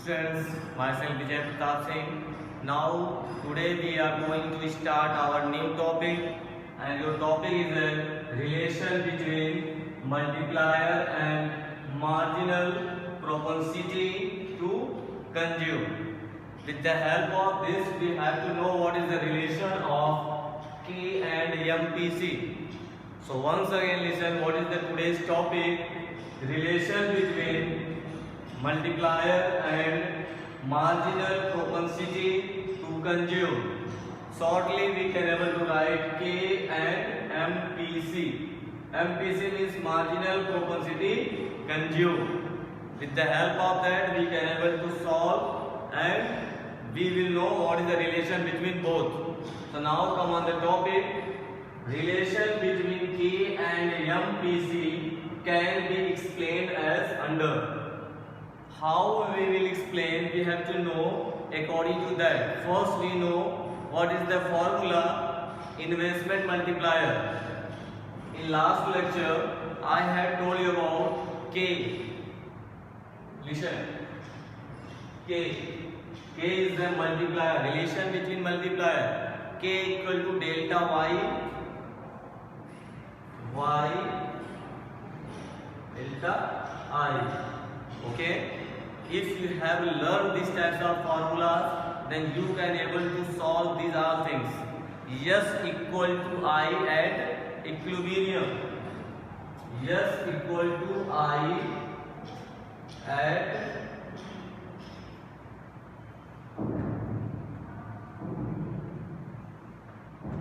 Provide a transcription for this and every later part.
Students, myself Vijay Pratap Singh. Now, today we are going to start our new topic, and your topic is a relation between multiplier and marginal propensity to conjugate. With the help of this, we have to know what is the relation of K and MPC. So once again listen, what is the today's topic? Relation between multiplier and marginal propensity to conjugate. Shortly we can able to write K and MPC. MPC means marginal propensity conjugate. With the help of that we can able to solve and we will know what is the relation between both. So now come on the topic. Relation between K and MPC can be explained as under. How we will explain? We have to know according to that. First we know what is the formula investment multiplier. In last lecture I had told you about K. Listen, K is the multiplier, relation between multiplier. K equal to delta y delta I. Okay, if you have learned these types of formulas, then you can able to solve these all things. S equal to I at equilibrium. S equal to I at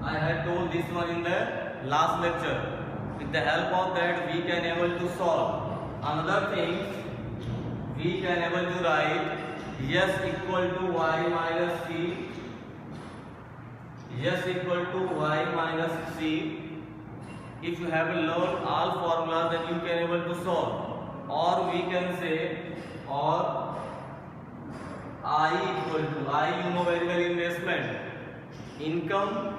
I had told this one in the last lecture. With the help of that we can able to solve. Another thing, we can able to write S equal to Y minus C. S equal to Y minus C. If you have learned all formulas, then you can able to solve. Or we can say, or I equal to, I you know very well investment, income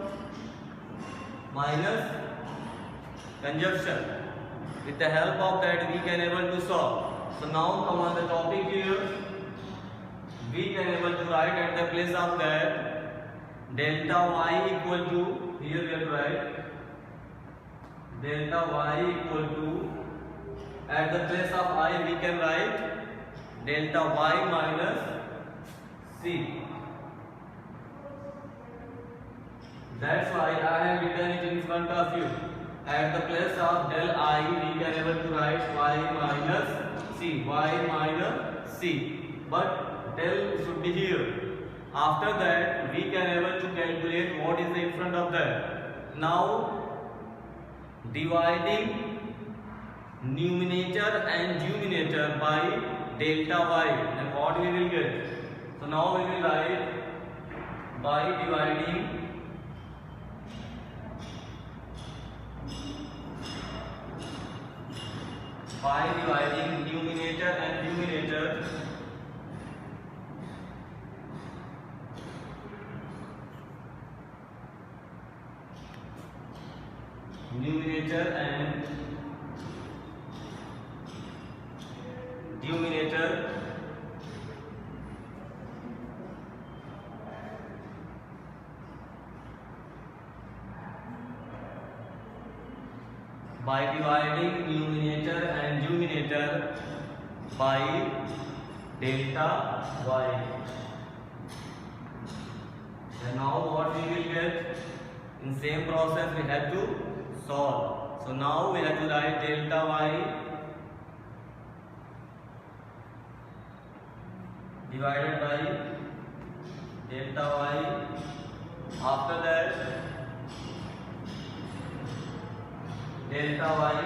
minus consumption. With the help of that we can able to solve. So now come on the topic here. We can able to write at the place of that delta y equal to, here we have to write delta y equal to, at the place of I we can write delta y minus C. That's why I have written it in front of you. At the place of del I we can able to write y minus C, y minus C, but del should be here. After that we can able to calculate what is in front of that. Now dividing numerator and denominator by delta y, and what we will get? So now we will write by dividing numerator and denominator by dividing numerator and denominator by delta y. And now what we will get? In same process we have to solve. So now we have to write delta y divided by delta y. After that delta y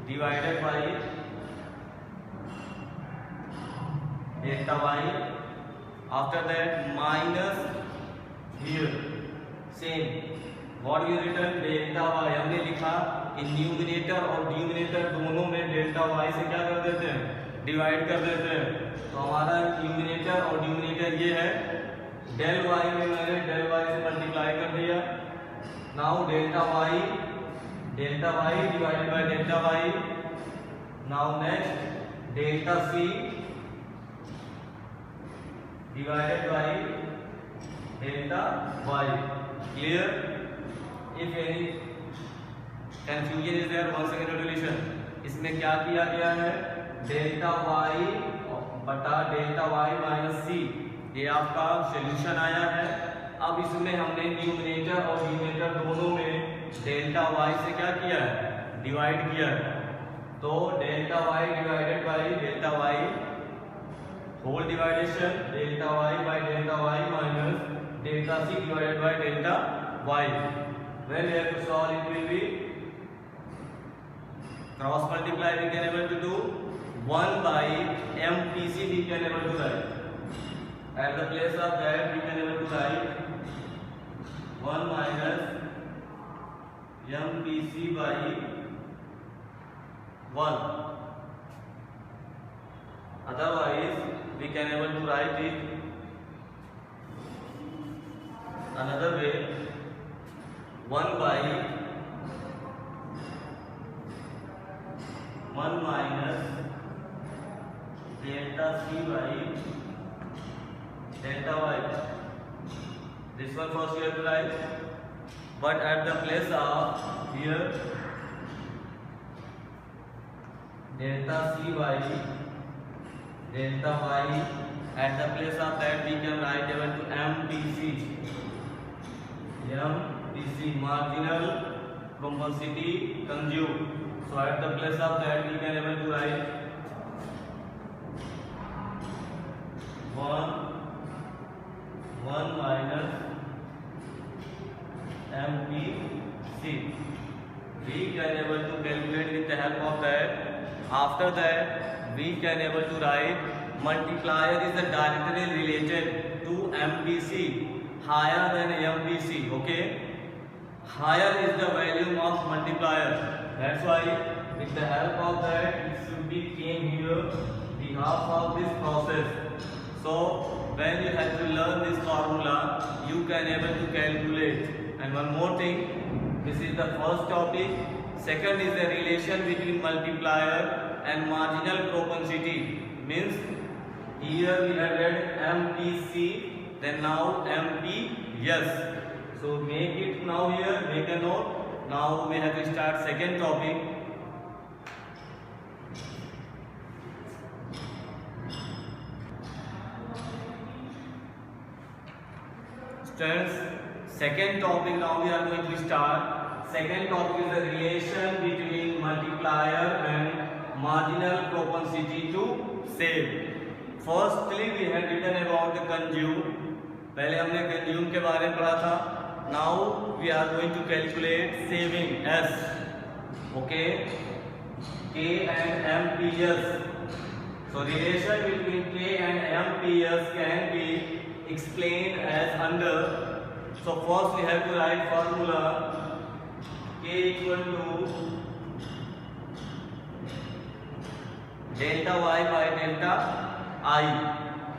divided by delta y. After that minus here same what you written delta y हमने लिखा in numerator और denominator दोनों में delta y से क्या कर देते हैं, डिवाइड कर देते हैं. तो हमारा न्यूमिनेटर और डिनोमिनेटर ये है, डेल y में मैंने डेल y से मल्टीप्लाई कर दिया. Now delta y divided by delta y. Now next delta c divided by delta y. Clear? If any confusion is there, once again resolution. इसमें क्या किया गया है, डेल्टा y बटा डेल्टा y माइनस सी, ये आपका सोल्यूशन आया है। अब इसमें हमने न्यूमरेटर और डिनोमिनेटर दोनों में डेल्टा y से क्या किया है, डिवाइड किया है। तो delta y divided by delta y whole division delta y by delta y minus delta c divided by delta y। When we have to solve, it will be cross multiply, we can able to do 1 by MPC, we can able to write. At the place of that, we can able to write 1 minus MPC by 1. Otherwise, we can able to write it another way, 1 by 1 minus delta c by delta y. This one first we have to write, but at the place of here delta c by delta y, at the place of that we can write equal to MPC. MPC, marginal propensity conjugate. So at the place of that we can able to write 1 minus MPC. We can able to calculate with the help of that. After that we can able to write multiplier is directly related to MPC, higher than MPC. Okay, higher is the value of multiplier. That's why with the help of that it should be came here the half of this process. So when you have to learn this formula, you can able to calculate. And one more thing, this is the first topic. Second is the relation between multiplier and marginal propensity. Means here we have read MPC, then now MPS. So make it now here, make a note. Now we have to start second topic. Students, second topic now we are going to start. Second topic is the relation between multiplier and marginal propensity to save. Firstly we had written about the conjugate. पहले हमने conjugate के बारे में पढ़ा था. Now we are going to calculate saving S. Okay, K and MPS. So relation between K and MPS can be explained as under. So first we have to write formula K equal to delta y by delta I.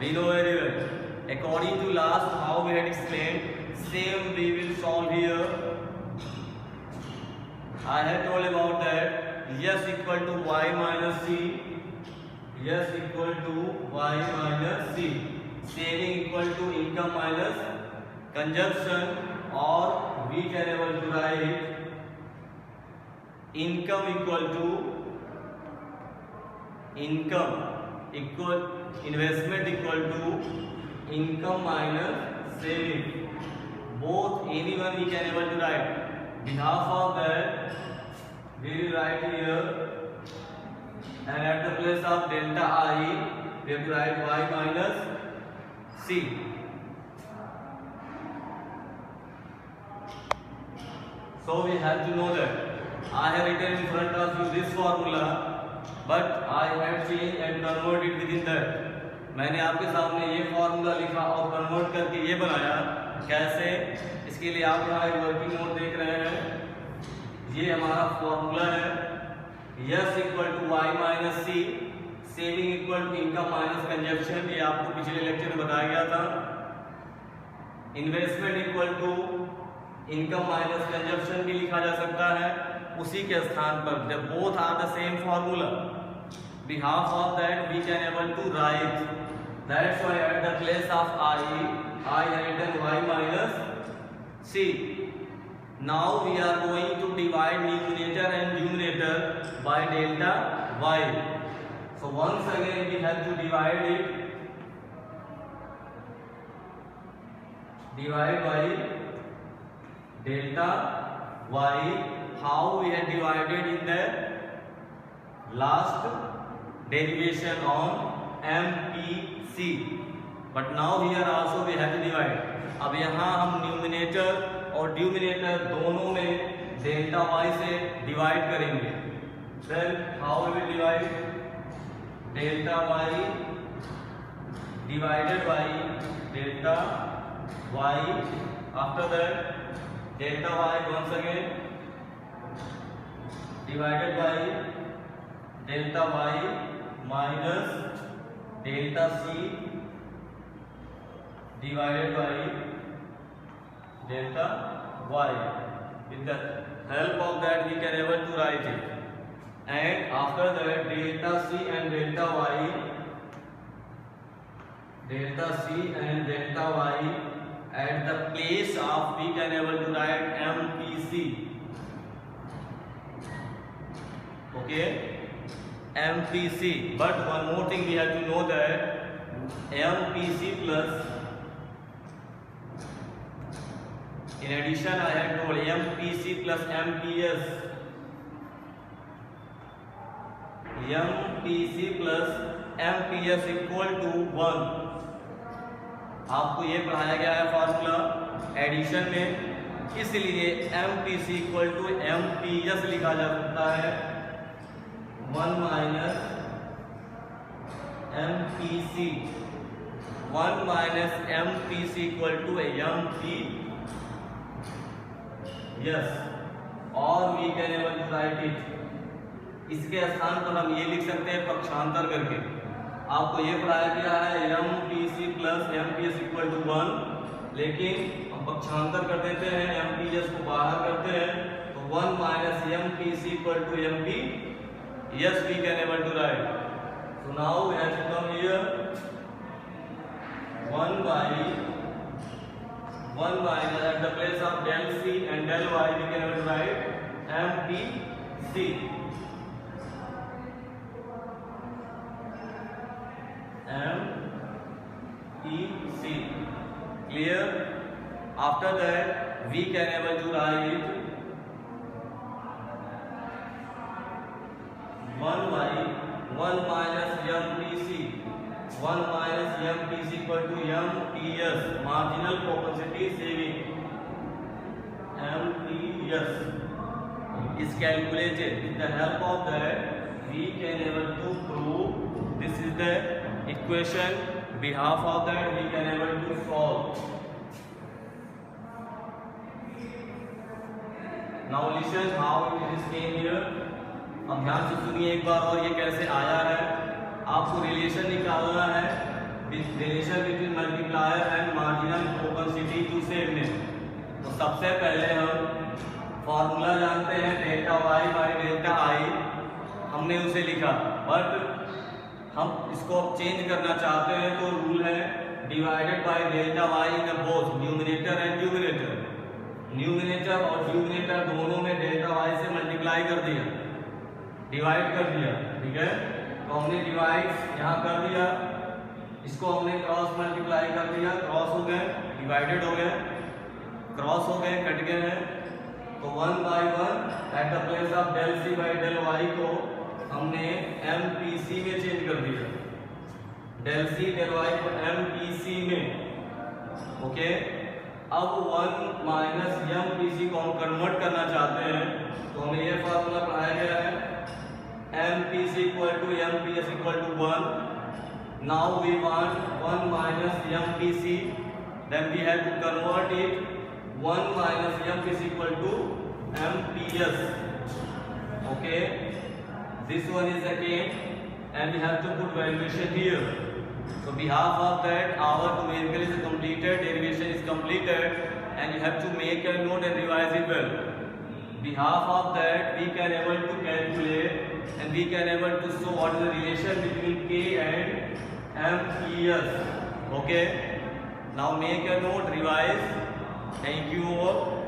We know very well. According to last how we had explained, same we will solve here. I had told about that S equal to y minus c, S equal to y minus c, saving equal to income minus consumption, or we can able to write income equal to investment equal to income minus saving. Both anyone we can able to write. Behalf of that we will write here, and at the place of delta I we have to write y minus c. So we have to know that I have written in front of you this formula, but I have changed and converted within that. मैंने आपके सामने ये formula लिखा और convert करके ये बनाया. कैसे? इसके लिए आप यहाँ एक वर्किंग नोट देख रहे हैं. ये हमारा फॉर्मूला है. S equal to y minus C, saving equal to income minus consumption. ये आपको पिछले लेक्चर में बताया गया था. Investment equal to income minus consumption भी लिखा जा सकता है उसी के स्थान पर. जब both are the same formula, behalf of that we can able to write That's why at the place of I have written y minus c. Now we are going to divide numerator and denominator by delta y. So once again we have to divide it. Divide by delta y. How we have divided in the last derivation on MPC. But now here also we have to divide. अब यहाँ हम numerator और denominator दोनों में delta Y से divide करेंगे. Then how we will divide? Delta Y divided by delta y. After that delta y once again divided by delta y minus delta c divided by delta y. With the help of that we can able to write it. And after that delta c and delta y at the place of we can able to write MPC. Okay, MPC. But one more thing we have to know that MPC plus, in addition I have told MPC plus MPS. MPC plus MPS equal to 1. आपको ये पढ़ाया गया है formula addition में, इसलिए MPC equal to MPS लिखा जा सकता है. 1 minus MPC, 1 minus MPC equal to MP. Yes, और we can able to write it. इसके स्थान पर हम ये लिख सकते हैं पक्षांतर करके. आपको ये पढ़ाया गया है MPC plus MPS equal to 1, लेकिन हम पक्षांतर कर देते हैं, MPS को बाहर करते हैं, तो 1 minus MPC equal to MP. Yes, we can able to write. So now we have to come here 1 minus at the place of del C and del Y we can able to write MPC. MPC. Clear? After that we can able to write 1 minus MPC. 1 minus MPC equal to MPS, marginal propensity saving. MPS is calculated. With the help of that we can able to prove this is the equation. Behalf of that we can able to solve. Now listen how it is came here. अब ध्यान से सुनिए एक बार और ये कैसे आया है. आपको रिलेशन निकालना है, relation between multiplier and marginal propensity to savings. तो सबसे पहले हम फॉर्मूला जानते हैं delta Y by delta I, हमने उसे लिखा. बट हम इसको अब चेंज करना चाहते हैं तो रूल है divided by delta Y in both numerator and denominator. Numerator और डिनोमिनेटर दोनों में डेल्टा वाई से मल्टीप्लाई कर दिया, डिवाइड कर दिया. ठीक है, तो हमने डिवाइड यहाँ कर दिया, इसको हमने क्रॉस मल्टीप्लाई कर दिया, क्रॉस हो गए, डिवाइडेड हो गए, क्रॉस हो गए, कट गए हैं. तो 1 by 1 at the place of del C by del Y को हमने MPC में चेंज कर दिया. डेल सी डेल वाई को MPC में. ओके, अब 1 माइनस MPC को हम कन्वर्ट करना चाहते हैं तो हमें ये फार्मूला पढ़ाया गया है MPC equal to MPS equal to 1. Now we want 1 minus MPC, then we have to convert it 1 minus MPC equal to MPS. Okay, this one is again and we have to put valuation here. So behalf of that our numerical is completed, derivation is completed, and you have to make a note and revise it well. Behalf of that we can able to calculate and we can able to show what is the relation between K and MES. Okay. Now make a note, revise. Thank you all.